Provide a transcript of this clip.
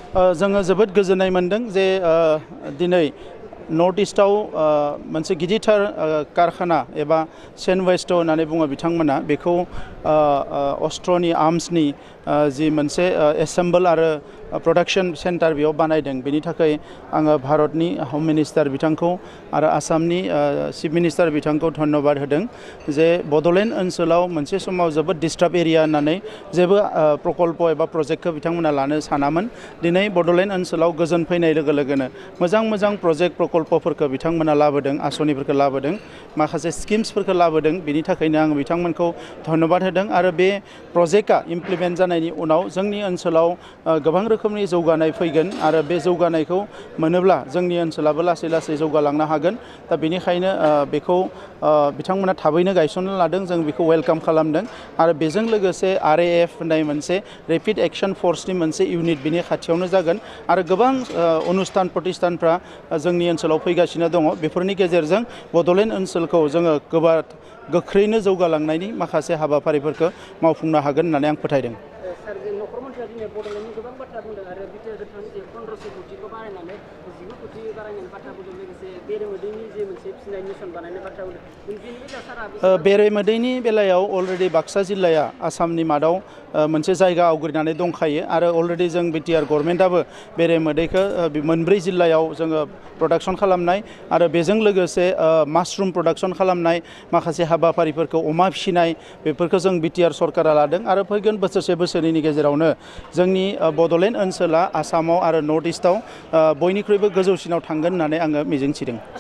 जोङो जोबोद गोजोननाय मोनदों जे दिनै नर्थ इस्टआव मोनसे गिदिरथार कारखाना एबा सेन वेस्ट होननानै बुङो बिथांमोना बेखौ अस्ट्रनि आर्म्सनि जि मोनसे एसेम्बल आरो प्रडाक्शन सेन्टार बेयाव बानायदों बेनि थाखाय आङो भारतनि हम मिनिस्टार बिथांखौ आरो आसामनि चिफ मिनिस्टार बिथांखौ धन्यबाद होदों जे बड'लेण्ड ओनसोलाव मोनसे समाव जोबोद डिस्टार्ब एरिया होननानै जेबो प्रकल्प एबा प्रजेक्टखौ बिथांमोना लानो सानामोन दिनै बड'लेण्ड ओनसोलाव गोजोन फैनाय लोगो लोगोनो मोजां प्रजेक्ट प्रकल्पफोरखौ बिथांमोना लाबोदों आसनिफोरखौ लाबोदों माखासे स्किम्सफोरखौ लाबोदों बिनि थाखायनो आं बिथांमोनखौ धन्यबाद होदों आरो बे प्रजेक्टआ इमप्लिमेन्ट जानायनि उनाव जोंनि ओनसोलाव गोबां रोखोमनि जौगानाय फैगोन आरो बे जौगानायखौ मोनोब्ला जोंनि ओनसोलाबो लासै लासै जौगालांनो हागोन दा बेनिखायनो बेखौ बिथांमोना थाबैनो गायसननो लादों जों बेखौ वेलकाम खालामदों आरो बेजों लोगोसे RAF होननाय मोनसे रेपिड एक्शन फर्सनि मोनसे इउनिट बिनि खाथियावनो जागोन आरो गोबां अनुस्थान प्रतिष्ठानफ्रा जोंनि ओनसोलाव फैगासिनो दङ बेफोरनि गेजेरजों बड'लेण्ड ओनसोलखौ जोङो गोख्रैनो जौगालांनायनि माखासे हाबाफारिफोरखौ मावफुंनो हागोन होननानै आं फोथायदों। सार नखर मन्थ्रिया दिनै बड'लेण्डनि गोबां बाथ्रा बुंदों आरो बिटिआर गोथांनि जे 1500 कोटिखौ बारायनानै 19 कोटि बारायनायनि बाथ्रा बुंदों लोगोसे बेरेमोदैनि जे मोनसे फिसिनाय मिशन बानायनाय बाथ्रा बुंदों बेनि बेलायाव सारा बेरेमोदैनि बेलायाव अलरेडि बाक्सा जिल्लाया आसामनि मादाव मोनसे जायगा आवग्रिनानै दंखायो आरो अलरेडि जों बिटिआर गभर्नमेन्टआबो बेरेमोदैखौ मोनब्रै जिल्लायाव जोङो प्रडाक्सन खालामनाय आरो बेजों लोगोसे मासरुम प्रडाक्सन खालामनाय माखासे हाबाफारिफोरखौ अमा फिसिनाय बेफोरखौ जों बिटिआर सरकारा लादों आरो फैगोन बोसोरनैनि गेजेरावनो जोंनि बड'लेण्ड ओनसोला आसामाव आरो नर्थ इस्टआव बयनिख्रुइबो गोजौसिनाव थांगोन होननानै आङो मिजिंथिदों।